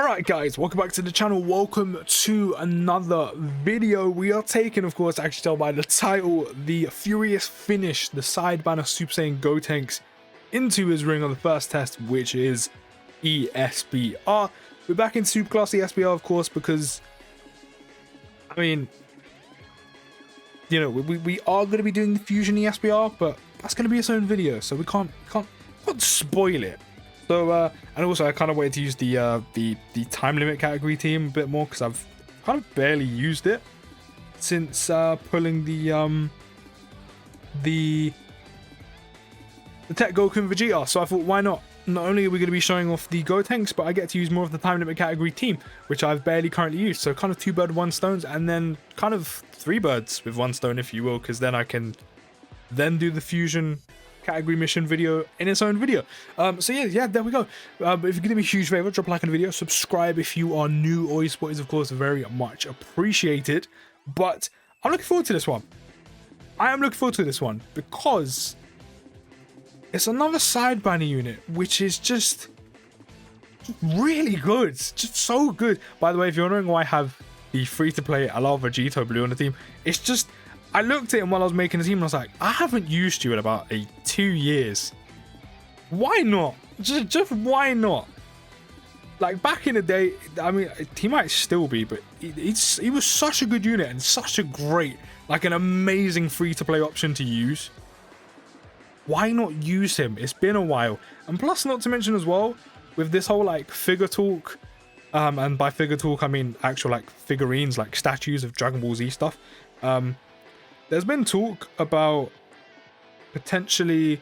Alright guys, welcome back to the channel. Welcome to another video. We are taking, of course, actually tell by the title, the Furious Finish, the side banner Super Saiyan Gotenks into his ring on the first test, which is ESBR. We're back in Super Class ESBR, of course, because, I mean, you know, we are going to be doing the Fusion ESBR, but that's going to be its own video, so we can't spoil it. So, and also I kind of wanted to use the time limit category team a bit more because I've kind of barely used it since pulling the Tech Goku and Vegeta. So I thought, why not? Not only are we going to be showing off the Gotenks, but I get to use more of the time limit category team, which I've barely currently used. So kind of 2 birds, 1 stone, and then kind of 3 birds with 1 stone, if you will, because then I can then do the fusion category mission video in its own video. So yeah, there we go. If you're gonna be a huge favor, drop a like on the video, subscribe if you are new. All your support is, of course, very much appreciated. But I'm looking forward to this one. I am looking forward to this one because it's another side banner unit, which is just really good. Just so good. By the way, if you're wondering why I have the free-to-play Allow Vegito blue on the team, it's just, I looked at him while I was making the team and I was like, I haven't used you in about 2 years. Why not? Just why not? Like back in the day, I mean, he might still be, but he was such a good unit and such a great, like an amazing free-to-play option to use. Why not use him? It's been a while. And plus, not to mention as well, with this whole like figure talk, and by figure talk I mean actual like figurines, like statues of Dragon Ball Z stuff. There's been talk about potentially,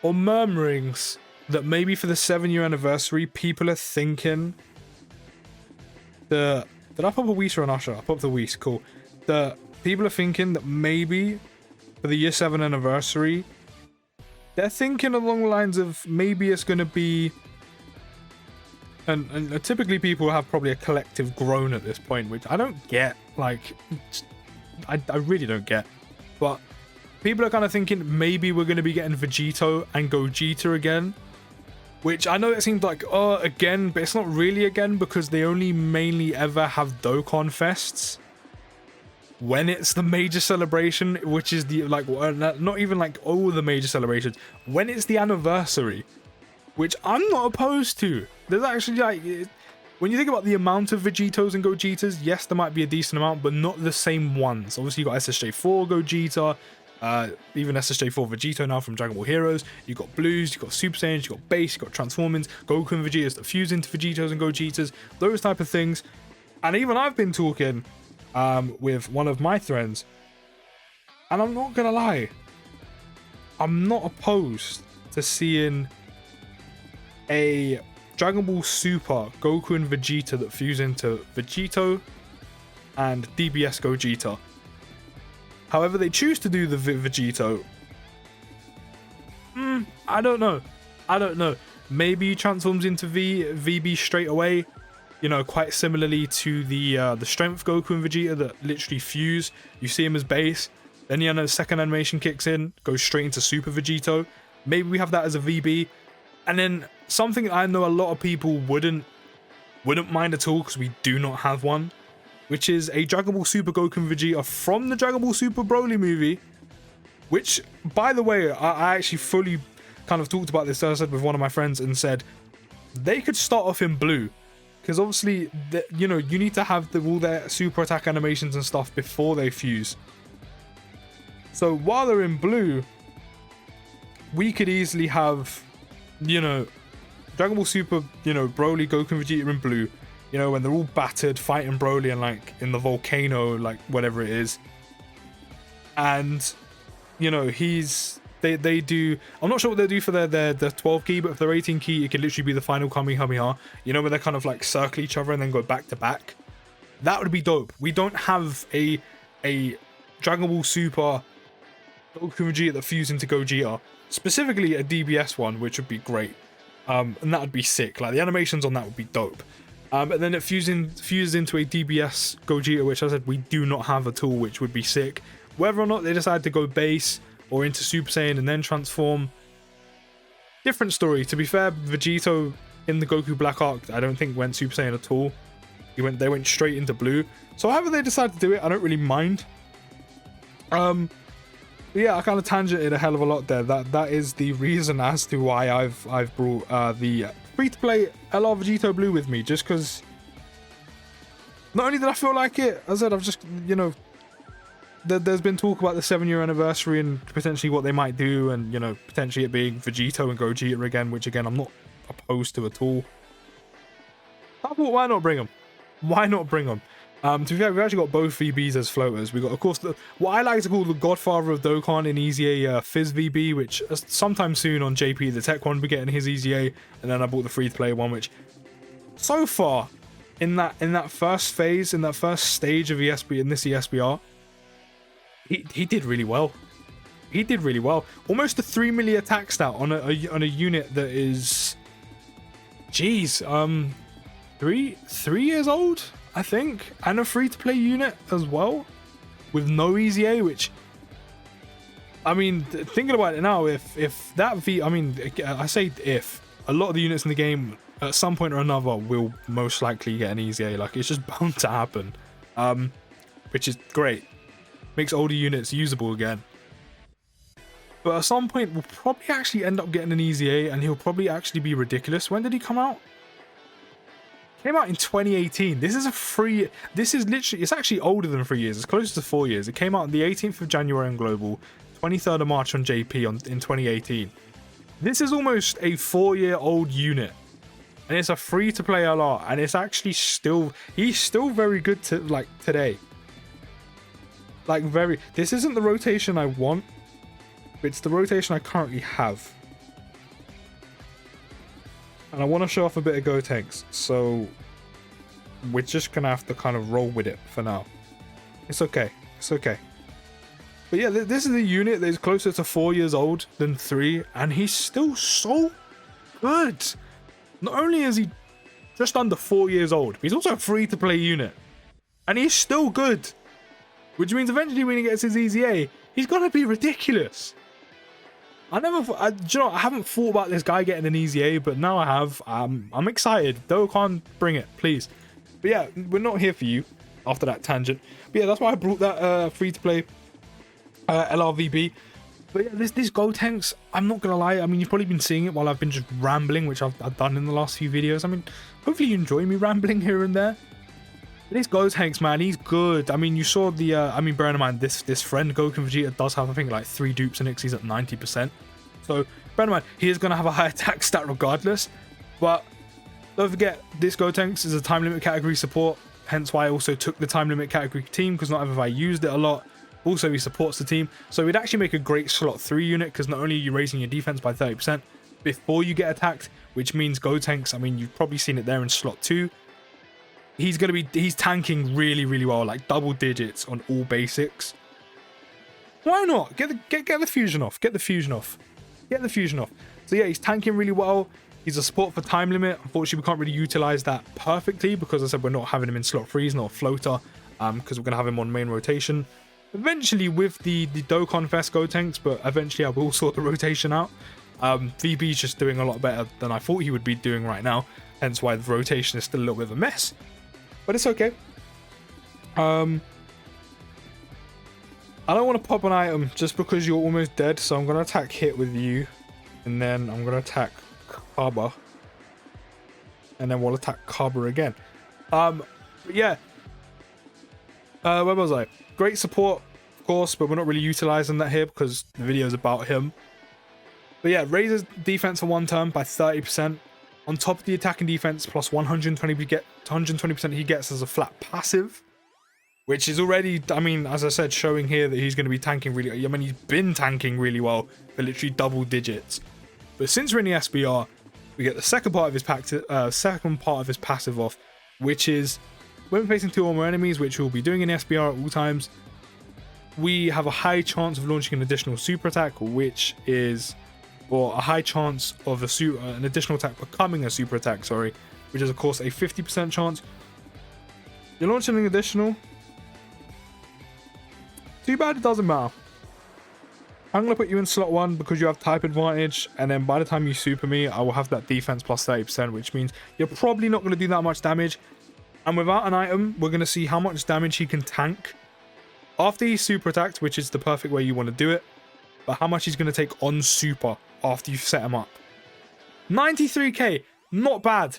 or murmurings, that maybe for the 7-year anniversary, people are thinking did I pop a Whis or an Usher? I popped the Whis, cool. The people are thinking that maybe for the year 7 anniversary, they're thinking along the lines of maybe it's going to be, and typically people have probably a collective groan at this point, which I don't get, like, I really don't get, but people are kind of thinking maybe we're going to be getting Vegito and Gogeta again, which I know it seems like, oh, again, but it's not really again because they only mainly ever have Dokkan fests when it's the major celebration, which is the, like, not even like all the major celebrations, when it's the anniversary, which I'm not opposed to. There's actually, like, when you think about the amount of Vegetos and Gogetas, yes, there might be a decent amount, but not the same ones. Obviously, you got SSJ4 Gogeta, even SSJ4 Vegito now from Dragon Ball Heroes. You got Blues, you got Super Saiyans, you got Base, you got Transformings, Goku and Vegetas that fuse into Vegetos and Gogetas, those type of things. And even I've been talking with one of my friends, and I'm not gonna lie, I'm not opposed to seeing a Dragon Ball Super Goku and Vegeta that fuse into Vegito and DBS Gogeta. However they choose to do the Vegito, I don't know. Maybe he transforms into VB straight away, you know, quite similarly to the Strength Goku and Vegeta that literally fuse. You see him as base, then you know, the second animation kicks in, goes straight into Super Vegito. Maybe we have that as a VB. And then something I know a lot of people wouldn't mind at all, because we do not have one, which is a Dragon Ball Super Goku and Vegeta from the Dragon Ball Super Broly movie, which, by the way, I actually fully kind of talked about this, as I said, with one of my friends, and said they could start off in blue, because obviously, you know, you need to have all their super attack animations and stuff before they fuse. So while they're in blue, we could easily have, you know, Dragon Ball Super, you know, Broly, Goku and Vegeta in blue, you know, when they're all battered fighting Broly and like in the volcano, like whatever it is. And, you know, they do, I'm not sure what they do for their 12 key, but if they're 18 key, it could literally be the final Kamehameha, you know, where they kind of like circle each other and then go back to back. That would be dope. We don't have a Dragon Ball Super Goku and Vegeta that fuse into Gogeta. Specifically a DBS one, which would be great. And that would be sick. Like, the animations on that would be dope. But then it fuses into a DBS Gogeta, which I said we do not have at all, which would be sick. Whether or not they decide to go base or into Super Saiyan and then transform, different story. To be fair, Vegito in the Goku Black arc, I don't think went Super Saiyan at all. They went straight into blue. So however they decided to do it, I don't really mind. Yeah, I kind of tangented a hell of a lot there. That is the reason as to why I've brought the free-to-play LR Vegito Blue with me, just because not only did I feel like it, as I said, I've just, you know, there's been talk about the 7-year anniversary and potentially what they might do, and, you know, potentially it being Vegito and Gogeta again, which again I'm not opposed to at all. I thought, why not bring them? Why not bring them? To be fair, we've actually got both VBs as floaters. We got, of course, what I like to call the godfather of Dokkan in EZA Fizz VB, which sometime soon on JP the Tech one, we're getting his EZA, and then I bought the free-to-play one, which so far in that first phase, in that first stage of ESB in this ESBR, he did really well. He did really well. Almost a 3 milli attack stat on a unit that is, geez, 3 years old, I think, and a free-to-play unit as well, with no EZA, which, I mean, thinking about it now, if that I mean, I say if, a lot of the units in the game, at some point or another, will most likely get an EZA, like, it's just bound to happen, which is great. Makes older units usable again. But at some point, we'll probably actually end up getting an EZA, and he'll probably actually be ridiculous. When did he come out? Came out in 2018. This is literally, it's actually older than 3 years. It's closer to 4 years. It came out on the 18th of January on Global, 23rd of March on JP in 2018. This is almost a 4-year-old unit. And it's a free-to-play LR. And it's actually he's still very good to, like, today. Like, this isn't the rotation I want. But it's the rotation I currently have. And I want to show off a bit of Gotenks, so we're just going to have to kind of roll with it for now. It's okay. It's okay. But yeah, this is a unit that is closer to 4 years old than 3, and he's still so good. Not only is he just under 4 years old, but he's also a free-to-play unit. And he's still good. Which means eventually when he gets his EZA, he's going to be ridiculous. Do you know, I haven't thought about this guy getting an EZA, but now I have. I'm excited. Dokkan, bring it, please. But yeah, we're not here for you after that tangent. But yeah, that's why I brought that free-to-play LRVB. But yeah, this Gotenks, I'm not gonna lie. I mean, you've probably been seeing it while I've been just rambling, which I've done in the last few videos. I mean, hopefully you enjoy me rambling here and there. But this Gotenks, man, he's good. I mean, you saw the. I mean, bearing in mind this friend Goku Vegeta does have, I think, like 3 dupes in it. He's at 90%. So, bear in mind, he is going to have a high attack stat regardless. But don't forget, this Gotenks is a time limit category support. Hence why I also took the time limit category team, because not have I used it a lot. Also, he supports the team. So, it'd actually make a great slot 3 unit, because not only are you raising your defense by 30% before you get attacked, which means Gotenks, I mean, you've probably seen it there in slot 2. He's tanking really, really well, like double digits on all basics. Why not? Get the fusion off. Get the fusion off. Get the fusion off. So yeah, he's tanking really well. He's a support for time limit. Unfortunately, we can't really utilize that perfectly because, as I said, we're not having him in slot 3. He's not a floater, because we're going to have him on main rotation. Eventually with the Dokkan Fest Gotenks, but eventually I will sort the rotation out. VB's just doing a lot better than I thought he would be doing right now. Hence why the rotation is still a little bit of a mess. But it's okay. I don't want to pop an item just because you're almost dead, so I'm going to attack hit with you, and then I'm going to attack Kaba, and then we'll attack Kaba again. Yeah. Where was I? Great support, of course, but we're not really utilizing that here because the video is about him. But yeah, raises defense for 1 turn by 30%. On top of the attacking defense, plus 120% he gets as a flat passive. Which is already, I mean, as I said, showing here that he's going to be tanking really. I mean, he's been tanking really well for literally double digits. But since we're in the SBR, we get the second part of his passive off, which is when facing 2 or more enemies, which we'll be doing in SBR at all times. We have a high chance of launching an additional super attack, which is, or a high chance of an additional attack becoming a super attack. Sorry, which is of course a 50% chance. You're launching an additional. Too bad it doesn't matter. I'm going to put you in slot 1 because you have type advantage, and then by the time you super me, I will have that defense plus 30%, which means you're probably not going to do that much damage. And without an item, we're going to see how much damage he can tank after he's super attacked, which is the perfect way you want to do it, but how much he's going to take on super after you've set him up. 93k, not bad.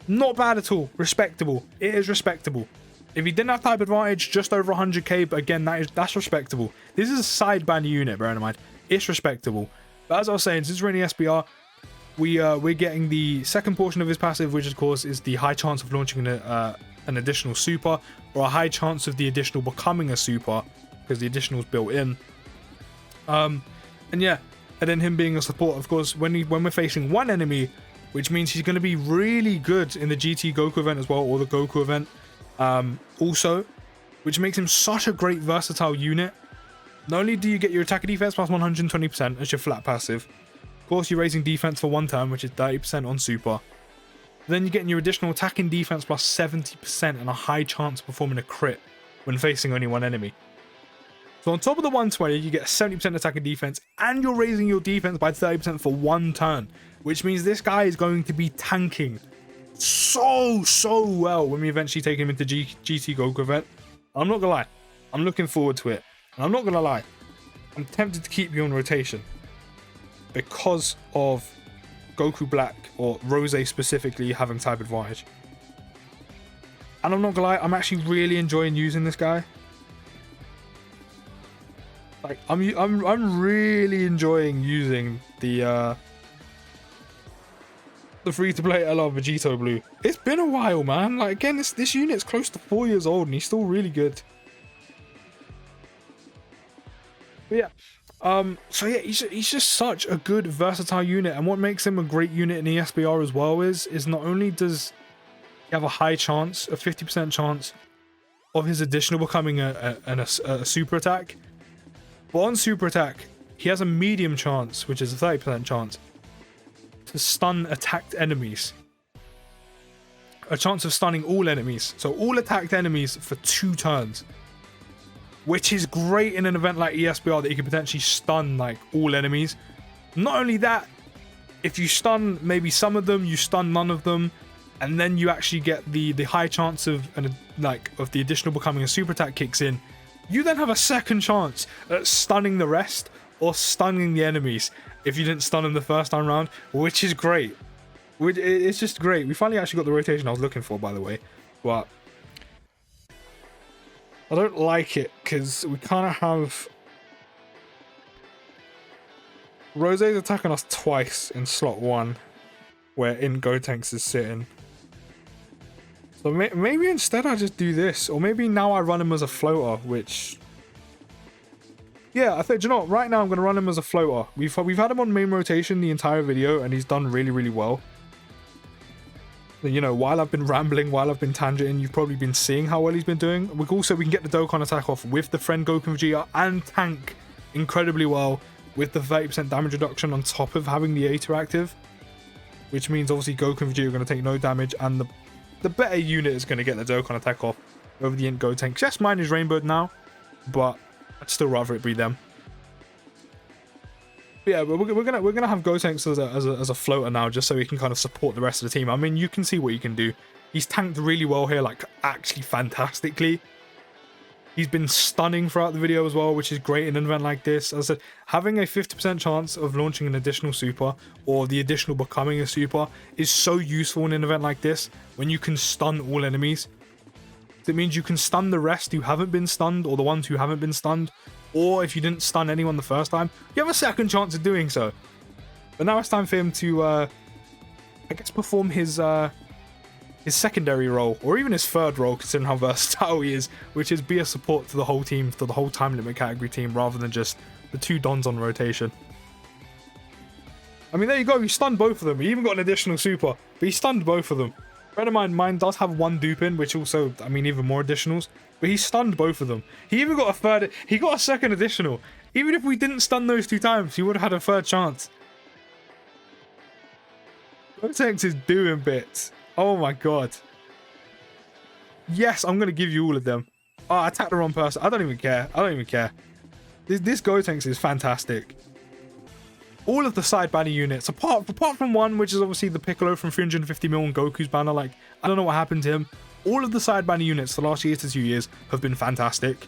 Not bad at all. Respectable. It is respectable. If he didn't have type advantage, just over 100k, but again, that's respectable. This is a sideband unit, bear in mind. It's respectable. But as I was saying, since we're in the SBR, we're getting the second portion of his passive, which of course is the high chance of launching an additional super, or a high chance of the additional becoming a super, because the additional is built in. And yeah, and then him being a support, of course, when we're facing one enemy, which means he's going to be really good in the GT Goku event as well, or the Goku event. Also, which makes him such a great versatile unit. Not only do you get your attack and defense plus 120% as your flat passive, of course you're raising defense for 1 turn, which is 30% on super. Then you're getting your additional attack and defense plus 70% and a high chance of performing a crit when facing only one enemy. So on top of the 120, you get 70% attack and defense, and you're raising your defense by 30% for 1 turn, which means this guy is going to be tanking so well when we eventually take him into GT Goku event. I'm not gonna lie, I'm looking forward to it, and I'm not gonna lie, I'm tempted to keep you on rotation because of Goku Black, or Rose specifically, having type advantage. And I'm not gonna lie, I'm actually really enjoying using this guy. Like I'm really enjoying using the free-to-play LR Vegito Blue. It's been a while, man. Like, again, this unit's close to 4 years old, and he's still really good. But yeah, so yeah, he's just such a good, versatile unit, and what makes him a great unit in the ESBR as well is not only does he have a high chance, a 50% chance, of his additional becoming a super attack, but on super attack, he has a medium chance, which is a 30% chance, to stun attacked enemies. A chance of stunning all enemies. So all attacked enemies for 2 turns. Which is great in an event like ESBR, that you can potentially stun like all enemies. Not only that, if you stun maybe some of them, you stun none of them, and then you actually get the high chance of the additional becoming a super attack kicks in, you then have a second chance at stunning the rest, or stunning the enemies if you didn't stun them the first time round, which is great. It's just great. We finally actually got the rotation I was looking for, by the way, but I don't like it because we kind of have Rose's attacking us twice in slot 1, where In Gotenks is sitting. So maybe instead I just do this, or maybe now I run him as a floater, which, yeah, I think, you know what, right now I'm going to run him as a floater. We've had him on main rotation the entire video, and he's done really well. You know, while I've been rambling, while I've been tangenting, you've probably been seeing how well he's been doing. We can get the Dokkan attack off with the friend Goku Vegeta, and tank incredibly well with the 30% damage reduction on top of having the Aether active, which means obviously Goku and Vegeta are going to take no damage, and the better unit is going to get the Dokkan attack off over the Int Gotenks. Yes, mine is Rainbowed now, but I'd still rather it be them. But yeah, we're gonna have Gotenks as a floater now, just so he can kind of support the rest of the team. I mean, you can see what he can do. He's tanked really well here, like actually fantastically. He's been stunning throughout the video as well, which is great in an event like this. As I said, having a 50% chance of launching an additional super, or the additional becoming a super, is so useful in an event like this, when you can stun all enemies. It means you can stun the rest who haven't been stunned, or the ones who haven't been stunned, or if you didn't stun anyone the first time, you have a second chance of doing so. But now it's time for him to, I guess, perform his secondary role, or even his third role, considering how versatile he is, which is be a support to the whole team, to the whole time limit category team, rather than just the 2 dons on rotation. I mean, there you go, he stunned both of them. He even got an additional super, but he stunned both of them. Bear in mind, mine does have 1 dupin, which also, I mean, even more additionals, but he stunned both of them. He even got a second additional. Even if we didn't stun those 2 times, he would have had a third chance. Gotenks is doing bits. Oh my god. Yes, I'm going to give you all of them. Oh, I attacked the wrong person. I don't even care. This Gotenks is fantastic. All of the side banner units, apart from one, which is obviously the Piccolo from 350 mil and Goku's banner, like, I don't know what happened to him. All of the side banner units the last year to 2 years have been fantastic.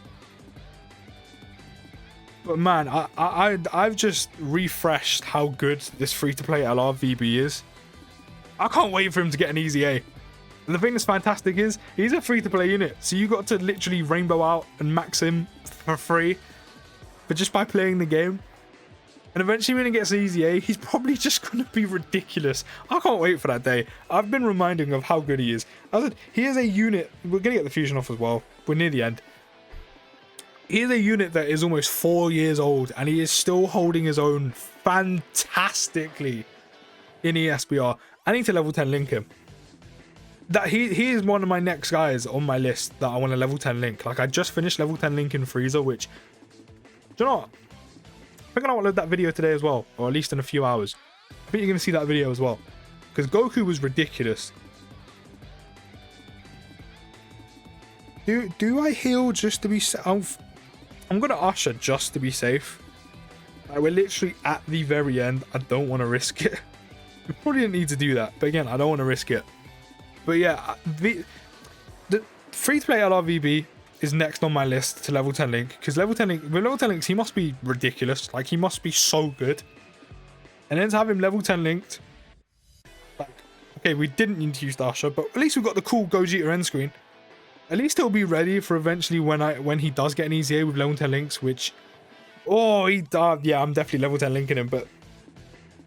But man, I've just refreshed how good this free-to-play LR VB is. I can't wait for him to get an easy A. And the thing that's fantastic is, he's a free-to-play unit, so you got to literally rainbow out and max him for free, but just by playing the game. And eventually when he gets an easy A, he's probably just going to be ridiculous. I can't wait for that day. I've been reminding of how good he is. As I said, he is a unit. We're going to get the fusion off as well. We're near the end. He is a unit that is almost 4 years old, and he is still holding his own fantastically in ESBR. I need to level 10 link him. That he is one of my next guys on my list that I want to level 10 link. Like, I just finished level 10 link in Frieza, which, do you know what? I think I'll upload that video today as well, or at least in a few hours. I think you're going to see that video as well, because Goku was ridiculous. Do I heal just to be safe? I'm going to Usher just to be safe. Like, we're literally at the very end. I don't want to risk it. We probably didn't need to do that, but again, I don't want to risk it. But yeah, the free-to-play LRVB is next on my list to level 10 link, because level 10 link, with level 10 links, he must be ridiculous. Like, he must be so good. And then to have him level 10 linked, like, okay, we didn't need to use the Usher, but at least we've got the cool Gogeta end screen. At least he'll be ready for eventually when he does get an easy A with level 10 links, which, oh, yeah, I'm definitely level 10 linking him. But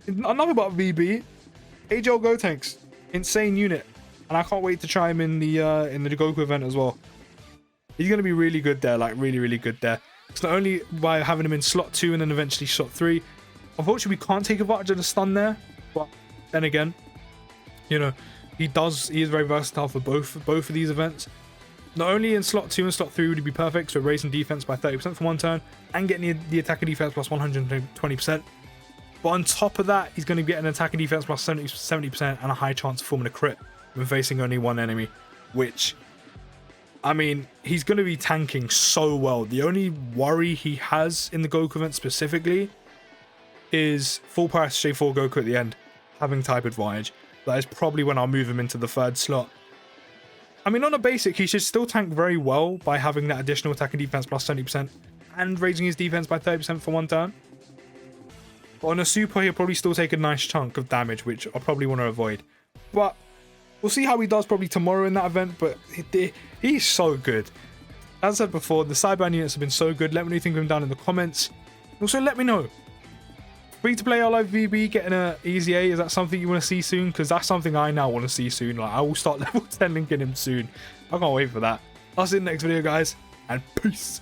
enough about VB. AGL Gotenks, insane unit, and I can't wait to try him in the Goku event as well. He's going to be really good there, like really good there. It's not only by having him in slot 2 and then eventually slot 3. Unfortunately, we can't take advantage of the stun there, but then again, you know, he is very versatile for both of these events. Not only in slot 2 and slot 3 would he be perfect, so raising defense by 30% for one turn and getting the attack and defense plus 120%. But on top of that, he's going to get an attack and defense plus 70% and a high chance of forming a crit when facing only one enemy, which, I mean, he's going to be tanking so well. The only worry he has in the Goku event specifically is full price J4 Goku at the end, having type advantage. That is probably when I'll move him into the 3rd slot. I mean, on a basic, he should still tank very well by having that additional attack and defense plus 70% and raising his defense by 30% for one turn. But on a super, he'll probably still take a nice chunk of damage, which I'll probably want to avoid. But we'll see how he does probably tomorrow in that event, but he's so good. As I said before, the sideband units have been so good. Let me know what you think of them down in the comments. Also, let me know, free-to-play LIVB getting an easy A, is that something you want to see soon? Because that's something I now want to see soon. Like, I will start level 10 linking him soon. I can't wait for that. I'll see you in the next video, guys, and peace.